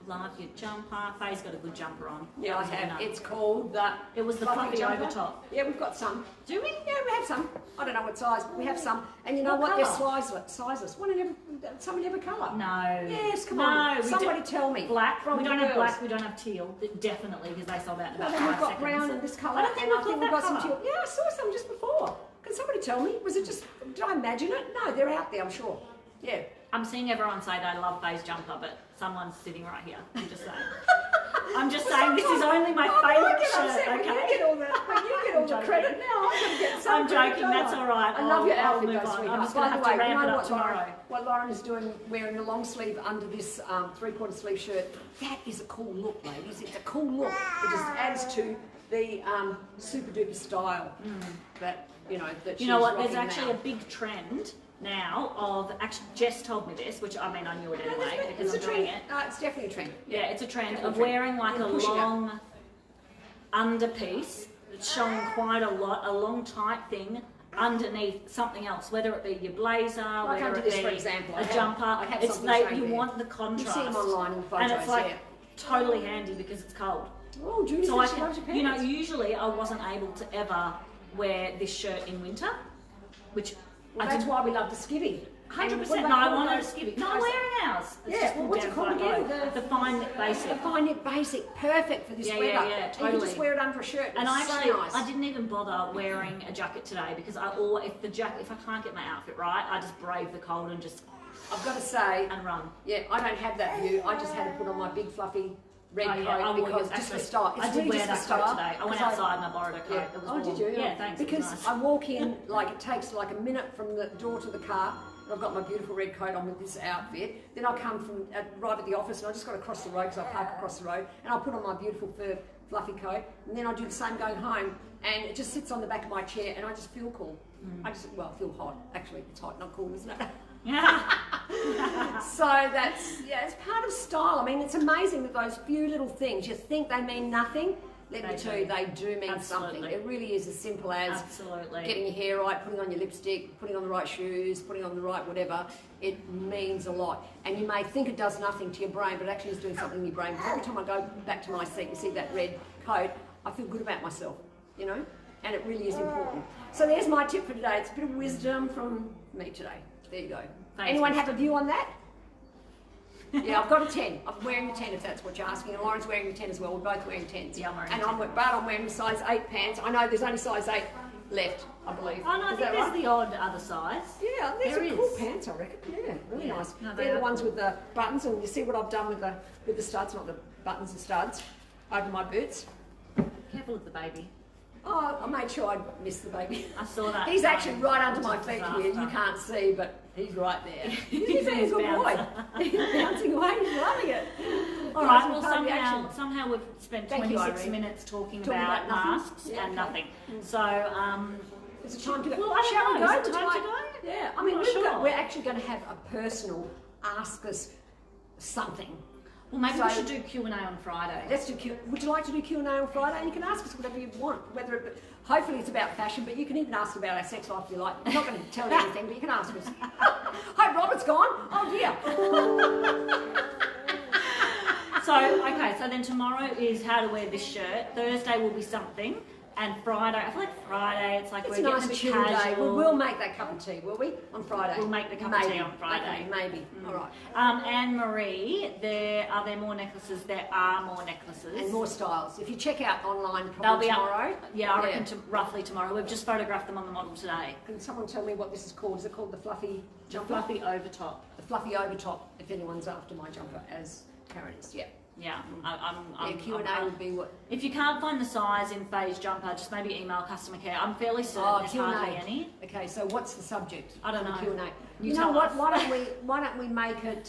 Speaker 1: Love your jumper. Faye's got a good jumper on.
Speaker 2: Yeah, I have. It's called the...
Speaker 1: It was the fluffy
Speaker 2: jumper.
Speaker 1: overtop.
Speaker 2: Yeah, we've got some.
Speaker 1: Do we?
Speaker 2: Yeah, we have some. I don't know what size, but we have some. And you know what? They're sizeless. Some in every colour.
Speaker 1: No.
Speaker 2: Yes, come on. Somebody tell me.
Speaker 1: Black.
Speaker 2: From
Speaker 1: we don't
Speaker 2: the
Speaker 1: have
Speaker 2: girls.
Speaker 1: black. We don't have teal. Definitely, because they sold out in about
Speaker 2: Well,
Speaker 1: 5
Speaker 2: then we've got
Speaker 1: seconds.
Speaker 2: brown and this colour.
Speaker 1: I don't think we've got that
Speaker 2: some
Speaker 1: colour.
Speaker 2: teal. Yeah, I saw some just before. Can somebody tell me? Was it just... Did I imagine it? No, they're out there, I'm sure. Yeah.
Speaker 1: I'm seeing everyone say they love Faye's jumper, but someone's sitting right here. I'm just saying. I'm just saying this is only my favourite shirt, okay?
Speaker 2: You get all the credit now. I'm going to get some
Speaker 1: I'm joking, that's all right.
Speaker 2: I love your
Speaker 1: I'll
Speaker 2: outfit,
Speaker 1: move
Speaker 2: though,
Speaker 1: on.
Speaker 2: sweetheart.
Speaker 1: I'm just going to have to ramp it up tomorrow.
Speaker 2: What Lauren is doing, wearing the long sleeve under this 3/4 sleeve shirt, that is a cool look, ladies. It's a cool look. It just adds to the super duper style that, you know, that she's
Speaker 1: You know what, there's
Speaker 2: rocking
Speaker 1: actually
Speaker 2: now.
Speaker 1: a big trend now of, actually Jess told me this, which I mean I knew it
Speaker 2: No,
Speaker 1: anyway because
Speaker 2: it's
Speaker 1: I'm
Speaker 2: a
Speaker 1: doing
Speaker 2: trend.
Speaker 1: it.
Speaker 2: No, it's definitely a trend.
Speaker 1: Yeah, it's a trend
Speaker 2: Definitely
Speaker 1: of
Speaker 2: a trend.
Speaker 1: wearing like a
Speaker 2: And pushing it.
Speaker 1: long underpiece that's showing quite a long tight thing underneath something else, whether it be your blazer,
Speaker 2: Like
Speaker 1: whether
Speaker 2: under
Speaker 1: it
Speaker 2: this,
Speaker 1: be
Speaker 2: for example.
Speaker 1: a jumper.
Speaker 2: I have
Speaker 1: It's
Speaker 2: something showing
Speaker 1: you
Speaker 2: there.
Speaker 1: want the contrast.
Speaker 2: You see them online in photos,
Speaker 1: and it's like
Speaker 2: yeah.
Speaker 1: totally handy because it's cold.
Speaker 2: Oh, Judy
Speaker 1: So I
Speaker 2: says she loves your
Speaker 1: can,
Speaker 2: pants.
Speaker 1: usually I wasn't able to ever wear this shirt in winter, which
Speaker 2: Well,
Speaker 1: I
Speaker 2: that's
Speaker 1: didn't.
Speaker 2: why we love the skivvy.
Speaker 1: 100%.
Speaker 2: What
Speaker 1: No,
Speaker 2: about
Speaker 1: I
Speaker 2: all
Speaker 1: wanted a
Speaker 2: those-
Speaker 1: skivvy. No, I'm wearing ours. It's
Speaker 2: Yeah,
Speaker 1: just
Speaker 2: well, what's it
Speaker 1: down
Speaker 2: called
Speaker 1: quite
Speaker 2: again?
Speaker 1: low. The fine basic.
Speaker 2: The fine knit basic, perfect for this
Speaker 1: Yeah,
Speaker 2: weather.
Speaker 1: yeah, yeah,
Speaker 2: And you
Speaker 1: totally.
Speaker 2: can just wear it under a shirt.
Speaker 1: And
Speaker 2: it's
Speaker 1: I
Speaker 2: so
Speaker 1: actually,
Speaker 2: nice.
Speaker 1: I didn't even bother wearing a jacket today because if I can't get my outfit right, I just brave the cold and just
Speaker 2: I've got to say,
Speaker 1: and run.
Speaker 2: yeah, I don't have that view. I just had to put on my big fluffy red
Speaker 1: Oh,
Speaker 2: coat
Speaker 1: yeah, I wore
Speaker 2: because
Speaker 1: yours,
Speaker 2: just for
Speaker 1: actually.
Speaker 2: style. It's
Speaker 1: I did
Speaker 2: really
Speaker 1: wear
Speaker 2: just
Speaker 1: that
Speaker 2: for
Speaker 1: coat
Speaker 2: style.
Speaker 1: today. I went
Speaker 2: Because
Speaker 1: outside and I borrowed a coat.
Speaker 2: Yeah.
Speaker 1: It was
Speaker 2: Oh,
Speaker 1: warm.
Speaker 2: did you?
Speaker 1: Yeah, thanks.
Speaker 2: Because
Speaker 1: it was nice.
Speaker 2: I walk in, like it takes like a minute from the door to the car. And I've got my beautiful red coat on with this outfit. Then I come from right at the office and I just got to cross the road because I park across the road. And I put on my beautiful fur fluffy coat. And then I do the same going home. And it just sits on the back of my chair and I just feel cool. I feel hot. Actually, it's hot, not cool, isn't it?
Speaker 1: Yeah.
Speaker 2: So it's part of style. I mean, it's amazing that those few little things, you think they mean nothing. Let me tell you, they do mean something.
Speaker 1: Absolutely.
Speaker 2: It really is as simple as
Speaker 1: Absolutely.
Speaker 2: getting your hair right, putting on your lipstick, putting on the right shoes, putting on the right whatever. It means a lot. And you may think it does nothing to your brain, but it actually is doing something in your brain. Because every time I go back to my seat, you see that red coat, I feel good about myself, you know? And it really is important. So there's my tip for today. It's a bit of wisdom from me today. There you go.
Speaker 1: Thanks,
Speaker 2: Anyone
Speaker 1: Miss.
Speaker 2: have a view on that? Yeah, I've got a 10. I'm wearing a 10 if that's what you're asking. And Lauren's wearing a 10 as well. We're both wearing 10s.
Speaker 1: Yeah, I'm wearing
Speaker 2: and
Speaker 1: 10.
Speaker 2: I'm wearing a size 8 pants. I know there's only size 8 left, I believe.
Speaker 1: Oh no, I
Speaker 2: Is
Speaker 1: think
Speaker 2: that
Speaker 1: there's
Speaker 2: right?
Speaker 1: the odd other size.
Speaker 2: Yeah, there's
Speaker 1: There
Speaker 2: some cool
Speaker 1: is.
Speaker 2: pants, I reckon. Yeah, really
Speaker 1: Yeah.
Speaker 2: nice.
Speaker 1: No, they
Speaker 2: They're the
Speaker 1: are
Speaker 2: ones
Speaker 1: cool.
Speaker 2: with the buttons, and you see what I've done with the studs, not the buttons, the studs, over my boots.
Speaker 1: Careful of the baby.
Speaker 2: Oh, I made sure I missed the baby.
Speaker 1: I saw that.
Speaker 2: He's actually right under my
Speaker 1: Which is
Speaker 2: feet
Speaker 1: disaster.
Speaker 2: here. You can't see, but he's right there. He's a
Speaker 1: He's
Speaker 2: good boy.
Speaker 1: bouncing.
Speaker 2: He's bouncing away. He's loving it.
Speaker 1: All
Speaker 2: Guys,
Speaker 1: right.
Speaker 2: we're
Speaker 1: Well,
Speaker 2: part of the action.
Speaker 1: somehow we've spent
Speaker 2: Thank you,
Speaker 1: 26
Speaker 2: Irene.
Speaker 1: minutes talking
Speaker 2: Talking
Speaker 1: about
Speaker 2: about nothing?
Speaker 1: masks
Speaker 2: Yeah,
Speaker 1: and
Speaker 2: okay.
Speaker 1: nothing. So
Speaker 2: Is it time to go?
Speaker 1: Well, I don't
Speaker 2: Shall we
Speaker 1: know.
Speaker 2: go?
Speaker 1: Is it
Speaker 2: Would you
Speaker 1: time to
Speaker 2: like-
Speaker 1: go?
Speaker 2: Yeah. I
Speaker 1: I'm
Speaker 2: mean,
Speaker 1: not
Speaker 2: we're
Speaker 1: sure.
Speaker 2: actually going to have a personal ask us something.
Speaker 1: well, maybe
Speaker 2: So-
Speaker 1: we should do Q&A on Friday.
Speaker 2: Let's do Q. Would you like to do Q&A on Friday? And you can ask us whatever you want. Whether it, hopefully it's about fashion, but you can even ask about our sex life if you like. I'm not going to tell you anything, but you can ask us. Hi, Robert's gone. Oh dear.
Speaker 1: So, okay, so then tomorrow is how to wear this shirt. Thursday will be something. And Friday, I feel like Friday, it's like
Speaker 2: It's
Speaker 1: we're
Speaker 2: a
Speaker 1: getting
Speaker 2: nice
Speaker 1: a bit
Speaker 2: chill day.
Speaker 1: casual.
Speaker 2: We'll make that cup of tea, will we? On Friday.
Speaker 1: We'll make the cup of
Speaker 2: Maybe.
Speaker 1: tea on Friday.
Speaker 2: Okay, maybe. All right.
Speaker 1: Anne Marie, are there more necklaces? There are more necklaces.
Speaker 2: And more styles. If you check out online,
Speaker 1: They'll
Speaker 2: probably
Speaker 1: be
Speaker 2: tomorrow.
Speaker 1: up. Yeah, I reckon roughly tomorrow. We've just photographed them on the model today.
Speaker 2: Can someone tell me what this is called? Is it called the fluffy
Speaker 1: The
Speaker 2: jumper?
Speaker 1: fluffy overtop.
Speaker 2: The fluffy overtop. If anyone's after my jumper, as Karen is. Yeah.
Speaker 1: Yeah,
Speaker 2: Yeah. Q&A would be what.
Speaker 1: If you can't find the size in Faye's jumper, just maybe email customer care. I'm fairly certain
Speaker 2: Oh,
Speaker 1: there's
Speaker 2: Q&A.
Speaker 1: hardly any.
Speaker 2: Okay, so what's the subject?
Speaker 1: I don't
Speaker 2: of the
Speaker 1: know.
Speaker 2: Q&A.
Speaker 1: You
Speaker 2: You know
Speaker 1: tell
Speaker 2: what?
Speaker 1: us.
Speaker 2: Why don't we make it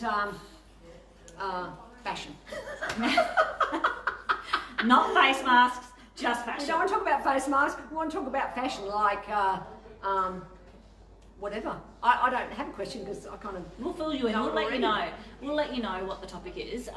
Speaker 2: fashion?
Speaker 1: Not face masks, just
Speaker 2: We
Speaker 1: fashion.
Speaker 2: don't want to talk about face masks. We want to talk about fashion, like whatever. I don't have a question because I kind of...
Speaker 1: We'll fill you in.
Speaker 2: know
Speaker 1: We'll
Speaker 2: it
Speaker 1: let you
Speaker 2: already.
Speaker 1: know. We'll let you know what the topic is.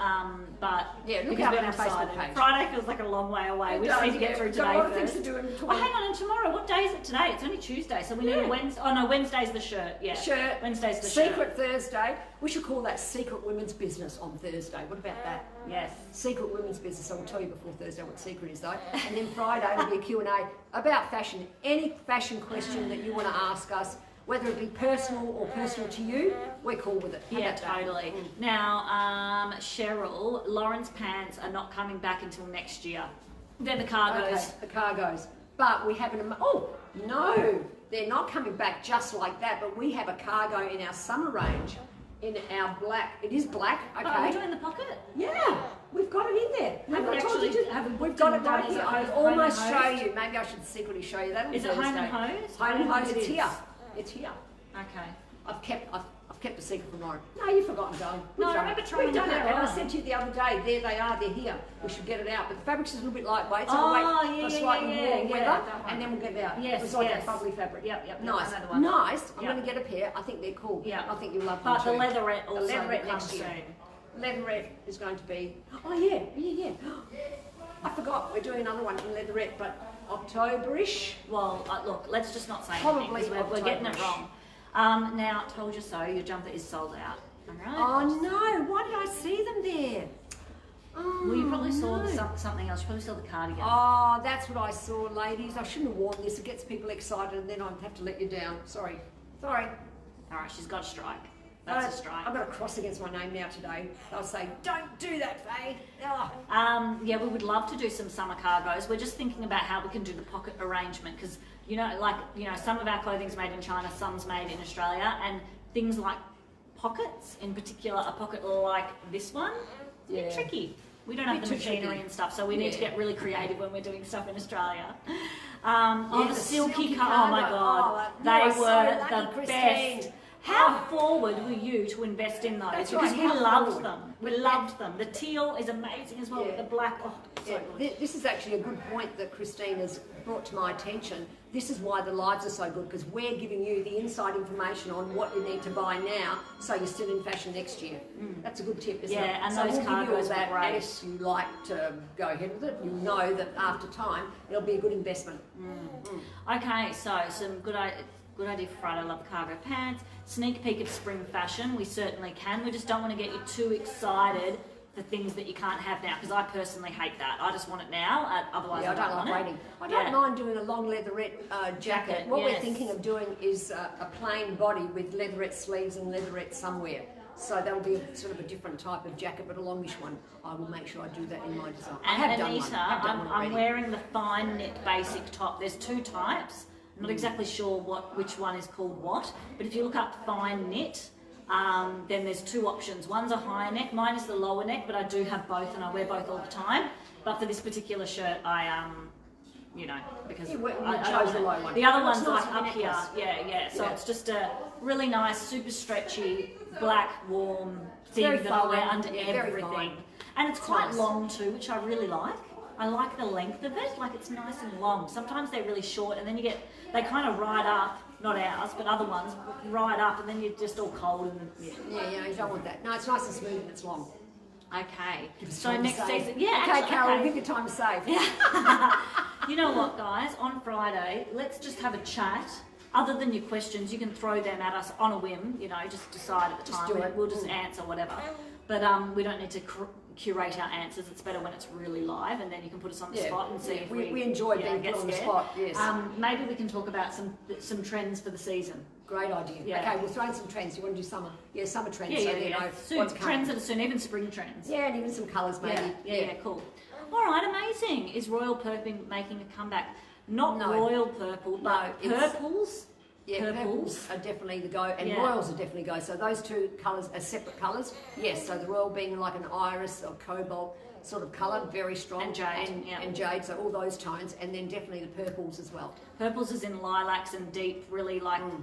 Speaker 1: But
Speaker 2: Yeah, look
Speaker 1: because
Speaker 2: out
Speaker 1: we're
Speaker 2: on our Facebook
Speaker 1: excited.
Speaker 2: page.
Speaker 1: Friday feels like a long way away. We just need to get through
Speaker 2: Got
Speaker 1: today
Speaker 2: a lot of
Speaker 1: first.
Speaker 2: things to do in between.
Speaker 1: Oh, hang on, and tomorrow, what day is it today? It's only Tuesday, so we need a Wednesday. Oh no, Wednesday's the shirt. Yeah,
Speaker 2: Shirt.
Speaker 1: Wednesday's the
Speaker 2: Secret
Speaker 1: shirt.
Speaker 2: Thursday. We should call that Secret Women's Business on Thursday. What about that?
Speaker 1: Yes.
Speaker 2: Secret Women's Business. I will tell you before Thursday what secret is though. And then Friday will be a Q&A about fashion. Any fashion question that you want to ask us, whether it be personal or personal to you, we're cool with it. How
Speaker 1: Yeah,
Speaker 2: about that?
Speaker 1: totally. Now, Cheryl, Lauren's pants are not coming back until next year. They're the cargos.
Speaker 2: Okay, the cargos. But we have oh, no, they're not coming back just like that, but we have a cargo in our summer range, in our black. It is black, okay.
Speaker 1: Oh, are we doing the pocket?
Speaker 2: Yeah, we've got it in there.
Speaker 1: Have
Speaker 2: Haven't
Speaker 1: we
Speaker 2: I told you
Speaker 1: actually-
Speaker 2: to?
Speaker 1: have we
Speaker 2: We've
Speaker 1: booked
Speaker 2: got
Speaker 1: in
Speaker 2: it right
Speaker 1: Is
Speaker 2: here.
Speaker 1: it
Speaker 2: I'll
Speaker 1: Home and
Speaker 2: almost show
Speaker 1: Hose?
Speaker 2: you. Maybe I should secretly show you that on
Speaker 1: Is it Home
Speaker 2: Thursday.
Speaker 1: and Hose?
Speaker 2: Home and Hose,
Speaker 1: It
Speaker 2: it's
Speaker 1: is.
Speaker 2: here. It's here.
Speaker 1: Okay.
Speaker 2: I've kept the secret from Lauren. No, you've forgotten, darling.
Speaker 1: No, I
Speaker 2: We've done
Speaker 1: remember
Speaker 2: it.
Speaker 1: trying
Speaker 2: We've
Speaker 1: to
Speaker 2: done
Speaker 1: get
Speaker 2: it.
Speaker 1: it
Speaker 2: And I
Speaker 1: on.
Speaker 2: said to you the other day, there they are, they're here. We should get it out. But the fabric's a little bit lightweight, so
Speaker 1: Oh,
Speaker 2: we'll wait
Speaker 1: yeah,
Speaker 2: for
Speaker 1: yeah,
Speaker 2: slightly
Speaker 1: yeah,
Speaker 2: warm
Speaker 1: yeah,
Speaker 2: weather,
Speaker 1: that one.
Speaker 2: and then we'll get it out.
Speaker 1: Yes,
Speaker 2: It was like
Speaker 1: yes.
Speaker 2: that bubbly fabric.
Speaker 1: Yep,
Speaker 2: Nice.
Speaker 1: I know the one.
Speaker 2: Nice. I'm
Speaker 1: Yep.
Speaker 2: going to get a pair. I think they're cool.
Speaker 1: Yeah.
Speaker 2: I think you'll love them
Speaker 1: But the
Speaker 2: too.
Speaker 1: leatherette also
Speaker 2: The leatherette
Speaker 1: will come
Speaker 2: next year.
Speaker 1: soon.
Speaker 2: Leatherette is going to be... Oh, yeah. I forgot. We're doing another one in leatherette, but October-ish.
Speaker 1: Well, look, let's just not say
Speaker 2: Probably
Speaker 1: anything because we're getting it
Speaker 2: October-ish.
Speaker 1: wrong. Now, told you so, your jumper is sold out. All right?
Speaker 2: Oh, no. Why did I see them there? Oh,
Speaker 1: Well, you probably saw
Speaker 2: no.
Speaker 1: something else. You probably saw the cardigan.
Speaker 2: Oh, that's what I saw, ladies. I shouldn't have worn this. It gets people excited and then I'd have to let you down. Sorry.
Speaker 1: All right, she's got a strike. That's a strike.
Speaker 2: I've got a cross against my name now today. They'll say, don't do that, Faye. Ugh.
Speaker 1: Yeah, we would love to do some summer cargos. We're just thinking about how we can do the pocket arrangement because, some of our clothing's made in China, some's made in Australia, and things like pockets, in particular, a pocket like this one, it's a bit
Speaker 2: Yeah.
Speaker 1: tricky. We don't have
Speaker 2: Bit
Speaker 1: the
Speaker 2: too
Speaker 1: machinery
Speaker 2: tricky.
Speaker 1: and stuff, so we need to
Speaker 2: Yeah.
Speaker 1: get really creative when we're doing stuff in Australia.
Speaker 2: Yeah,
Speaker 1: The
Speaker 2: the
Speaker 1: silky
Speaker 2: silky
Speaker 1: car, oh my
Speaker 2: cargo.
Speaker 1: God,
Speaker 2: Oh, you
Speaker 1: they
Speaker 2: are
Speaker 1: were
Speaker 2: so lucky,
Speaker 1: the
Speaker 2: Christine.
Speaker 1: best. How
Speaker 2: Oh.
Speaker 1: forward were you to invest in those?
Speaker 2: That's
Speaker 1: Because
Speaker 2: right,
Speaker 1: we
Speaker 2: how
Speaker 1: loved
Speaker 2: forward.
Speaker 1: them. We
Speaker 2: But
Speaker 1: loved them. The teal is amazing as well with
Speaker 2: Yeah.
Speaker 1: the black. Oh, so
Speaker 2: Yeah,
Speaker 1: good.
Speaker 2: this is actually a good point that Christine has brought to my attention. This is why the lives are so good because we're giving you the inside information on what you need to buy now so you're still in fashion next year. That's a good tip, isn't it?
Speaker 1: Yeah, and
Speaker 2: so
Speaker 1: those
Speaker 2: we'll give you all
Speaker 1: cargos were
Speaker 2: that,
Speaker 1: great.
Speaker 2: and if you like to go ahead with it, you know that after time it'll be a good investment.
Speaker 1: Okay, so some good idea for Friday. I love the cargo pants. Sneak peek of spring fashion. We certainly can. We just don't want to get you too excited for things that you can't have now because I personally hate that. I just want it now. Otherwise,
Speaker 2: Yeah, I don't
Speaker 1: want
Speaker 2: like
Speaker 1: it.
Speaker 2: waiting. I don't
Speaker 1: Yeah.
Speaker 2: mind doing a long leatherette jacket.
Speaker 1: Jacket,
Speaker 2: What we're
Speaker 1: yes.
Speaker 2: thinking of doing is a plain body with leatherette sleeves and leatherette somewhere. So that'll be sort of a different type of jacket, but a longish one. I will make sure I do that in my design. I have
Speaker 1: And
Speaker 2: done
Speaker 1: Anita,
Speaker 2: one. I have done one
Speaker 1: I'm
Speaker 2: already.
Speaker 1: wearing the fine knit basic top. There's two types. I'm not exactly sure which one is called what, but if you look up fine knit, then there's two options. One's a higher neck, mine is the lower neck, but I do have both and I wear both all the time. But for this particular shirt, because
Speaker 2: You
Speaker 1: I
Speaker 2: chose
Speaker 1: don't
Speaker 2: the
Speaker 1: wanna-
Speaker 2: low one.
Speaker 1: The other
Speaker 2: It looks
Speaker 1: one's
Speaker 2: nice
Speaker 1: like
Speaker 2: with
Speaker 1: up
Speaker 2: the
Speaker 1: here,
Speaker 2: necklace.
Speaker 1: yeah. So
Speaker 2: Yeah.
Speaker 1: it's just a really nice, super stretchy, black, warm thing
Speaker 2: very
Speaker 1: that I wear
Speaker 2: fine.
Speaker 1: under
Speaker 2: Yeah, very
Speaker 1: everything.
Speaker 2: fine.
Speaker 1: And it's quite
Speaker 2: nice.
Speaker 1: long too, which I really like. I like the length of it, like it's nice and long. Sometimes they're really short and then they kind of ride up, not ours, but other ones, ride up and then you're just all cold and
Speaker 2: Yeah, you don't want that. No, it's nice and smooth and it's long.
Speaker 1: Okay.
Speaker 2: Give us
Speaker 1: So
Speaker 2: time to
Speaker 1: next
Speaker 2: save.
Speaker 1: season, yeah,
Speaker 2: Okay,
Speaker 1: actually,
Speaker 2: Carol,
Speaker 1: okay.
Speaker 2: give you time to save.
Speaker 1: You know what, guys? On Friday, let's just have a chat. Other than your questions, you can throw them at us on a whim. Just decide at the
Speaker 2: Just
Speaker 1: time.
Speaker 2: do it.
Speaker 1: We'll just answer whatever. But we don't need to curate our answers. It's better when it's really live, and then you can put us on the
Speaker 2: Yeah,
Speaker 1: spot and see
Speaker 2: yeah,
Speaker 1: if
Speaker 2: we enjoy being
Speaker 1: get
Speaker 2: put on the
Speaker 1: scared.
Speaker 2: spot, yes.
Speaker 1: Maybe we can talk about some trends for the season.
Speaker 2: Great idea.
Speaker 1: Yeah.
Speaker 2: Okay, we'll throw in some trends. You want to do summer? Yeah, summer trends.
Speaker 1: Yeah,
Speaker 2: so
Speaker 1: yeah,
Speaker 2: you
Speaker 1: yeah.
Speaker 2: know
Speaker 1: Soon,
Speaker 2: what's coming.
Speaker 1: trends that are soon, even spring trends.
Speaker 2: Yeah, and even some colours maybe.
Speaker 1: Yeah, cool. All right, amazing. Is Royal Purple making a comeback? Not
Speaker 2: No.
Speaker 1: Royal Purple, but
Speaker 2: No, it's-
Speaker 1: purples.
Speaker 2: Yeah, purples are definitely the go, and
Speaker 1: Yeah.
Speaker 2: royals are definitely go. So those two colours are separate colours. Yes, so the royal being like an iris or cobalt sort of colour, very strong.
Speaker 1: And jade, yeah.
Speaker 2: And jade, so all those tones, and then definitely the purples as well.
Speaker 1: Purples is in lilacs and deep, really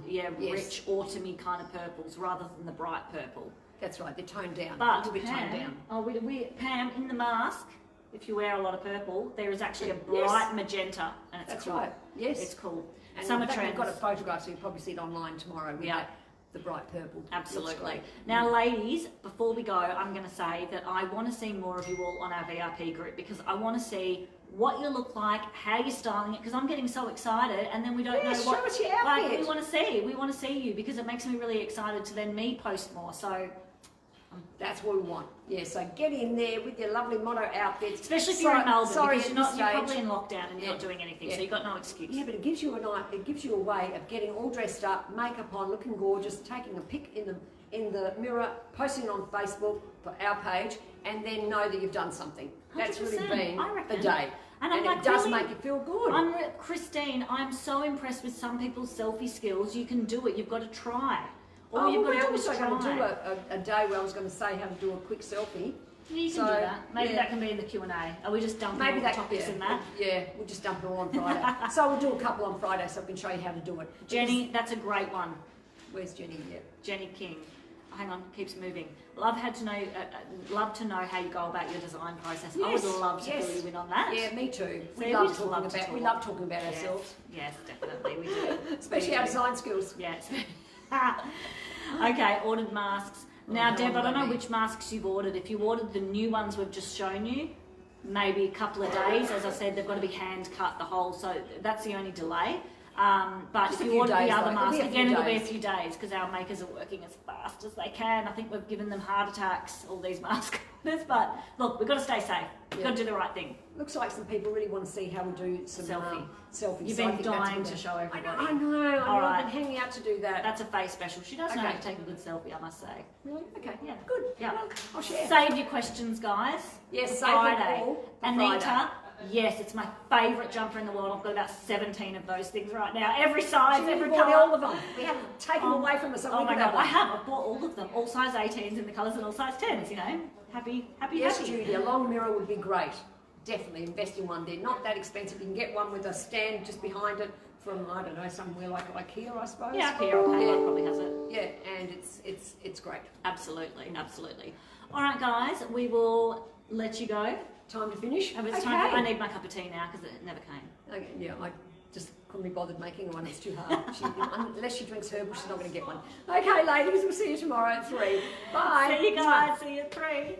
Speaker 2: yes.
Speaker 1: rich, autumny kind of purples rather than the bright purple.
Speaker 2: That's right, they're toned down. a
Speaker 1: But
Speaker 2: little bit toned
Speaker 1: Pam,
Speaker 2: down.
Speaker 1: Pam in the mask, if you wear a lot of purple, there is actually a
Speaker 2: Yes.
Speaker 1: bright magenta, and it's
Speaker 2: That's
Speaker 1: cool.
Speaker 2: right. Yes.
Speaker 1: It's cool.
Speaker 2: And
Speaker 1: Summer
Speaker 2: in fact,
Speaker 1: trends.
Speaker 2: we've got a photograph, so you'll probably see it online tomorrow with
Speaker 1: Yeah.
Speaker 2: the bright purple. Looks
Speaker 1: Absolutely.
Speaker 2: great.
Speaker 1: Now, ladies, before we go, I'm going to say that I want to see more of you all on our VIP group because I want to see what you look like, how you're styling it, because I'm getting so excited, and then we don't
Speaker 2: Yes,
Speaker 1: know what.
Speaker 2: show us your
Speaker 1: like,
Speaker 2: outfit.
Speaker 1: we want to see you because it makes me really excited to then me post more. So,
Speaker 2: That's what we want. Yeah, so get in there with your lovely motto outfits.
Speaker 1: especially if you're in Melbourne,
Speaker 2: sorry
Speaker 1: because
Speaker 2: at
Speaker 1: you're,
Speaker 2: this
Speaker 1: you're
Speaker 2: stage.
Speaker 1: probably in lockdown and you're
Speaker 2: Yeah.
Speaker 1: not doing anything,
Speaker 2: Yeah.
Speaker 1: so you've got no excuse.
Speaker 2: Yeah, but it gives you a way of getting all dressed up, makeup on, looking gorgeous, taking a pic in the mirror, posting it on Facebook for our page, and then know that you've done something. That's really
Speaker 1: 100%,
Speaker 2: been
Speaker 1: I reckon.
Speaker 2: a day.
Speaker 1: And I'm like,
Speaker 2: it does
Speaker 1: really?
Speaker 2: make you feel good.
Speaker 1: Christine, I'm so impressed with some people's selfie skills. You can do it. You've got to try. All
Speaker 2: Oh,
Speaker 1: you've
Speaker 2: well,
Speaker 1: got
Speaker 2: we're
Speaker 1: to do is
Speaker 2: also
Speaker 1: try.
Speaker 2: going to do a day where I was going to say how to do a quick selfie.
Speaker 1: Yeah, you can
Speaker 2: So,
Speaker 1: do that. Maybe
Speaker 2: yeah.
Speaker 1: that can be in the Q&A. Are we just dumping
Speaker 2: Maybe
Speaker 1: all the
Speaker 2: that
Speaker 1: topics
Speaker 2: yeah,
Speaker 1: in that?
Speaker 2: Yeah, we'll just dump it all on Friday. So we'll do a couple on Friday so I can show you how to do it.
Speaker 1: Jenny, that's a great one.
Speaker 2: Where's Jenny? Yeah.
Speaker 1: Jenny King. Hang on, keeps moving. Love to know how you go about your design process. I
Speaker 2: Yes,
Speaker 1: would love to
Speaker 2: yes.
Speaker 1: fill you in on that.
Speaker 2: Yeah, me too.
Speaker 1: See,
Speaker 2: We love
Speaker 1: just
Speaker 2: talking
Speaker 1: love to
Speaker 2: about
Speaker 1: talk.
Speaker 2: we love talking about
Speaker 1: Yes,
Speaker 2: ourselves,
Speaker 1: yes, definitely we do.
Speaker 2: especially
Speaker 1: We
Speaker 2: our
Speaker 1: do.
Speaker 2: design skills.
Speaker 1: Yes. Okay, ordered masks. Now,
Speaker 2: no,
Speaker 1: Deb, I don't know
Speaker 2: maybe.
Speaker 1: which masks you've ordered. If you ordered the new ones we've just shown you, maybe a couple of days. As I said, they've got to be hand cut the whole, so that's the only delay. But
Speaker 2: Just
Speaker 1: if
Speaker 2: a
Speaker 1: you
Speaker 2: few
Speaker 1: order the
Speaker 2: days,
Speaker 1: other
Speaker 2: though.
Speaker 1: mask,
Speaker 2: It'll be a
Speaker 1: again,
Speaker 2: few
Speaker 1: it'll be a
Speaker 2: days.
Speaker 1: few days because our makers are working as fast as they can. I think we've given them heart attacks, all these mask orders. But look, we've got to stay safe. We've got to do the right thing.
Speaker 2: Looks like some people really want to see how we do some
Speaker 1: Selfie.
Speaker 2: selfies.
Speaker 1: You've
Speaker 2: so I
Speaker 1: been
Speaker 2: think that's
Speaker 1: dying
Speaker 2: good.
Speaker 1: to show everybody.
Speaker 2: I know.
Speaker 1: All right.
Speaker 2: I've been hanging out to do that.
Speaker 1: That's a face special. She does know how
Speaker 2: Okay.
Speaker 1: to take a good selfie, I must say.
Speaker 2: Really? Okay.
Speaker 1: Yeah.
Speaker 2: Good.
Speaker 1: Yeah.
Speaker 2: Well, I'll share.
Speaker 1: Save your questions, guys.
Speaker 2: Yes,
Speaker 1: for
Speaker 2: save them
Speaker 1: Friday.
Speaker 2: all for
Speaker 1: Anita,
Speaker 2: Friday.
Speaker 1: yes, it's my favourite jumper in the world. I've got about 17 of those things right now. Every size,
Speaker 2: She
Speaker 1: every
Speaker 2: bought
Speaker 1: colour.
Speaker 2: all of them. We haven't taken them away from us. So
Speaker 1: Oh
Speaker 2: we
Speaker 1: my
Speaker 2: could
Speaker 1: god,
Speaker 2: have
Speaker 1: I
Speaker 2: one.
Speaker 1: have. I've bought all of them. All size 18s in the colours and all size 10s, you know. Happy.
Speaker 2: Yes,
Speaker 1: happy.
Speaker 2: Judy, a long mirror would be great. Definitely invest in one there. Not that expensive. You can get one with a stand just behind it from, I don't know, somewhere like IKEA, I suppose.
Speaker 1: Yeah, Ikea or Kmart
Speaker 2: Yeah.
Speaker 1: probably has it.
Speaker 2: Yeah, and it's great.
Speaker 1: Absolutely, absolutely. All right, guys, we will let you go.
Speaker 2: Time to finish.
Speaker 1: And it's
Speaker 2: Okay.
Speaker 1: time. I need my cup of tea now because it never came.
Speaker 2: Okay, yeah, I just couldn't be bothered making one. It's too hard. Unless she drinks herbal, she's not going to get one. Okay, ladies, we'll see you tomorrow at 3. Bye.
Speaker 1: See you guys. See you at 3.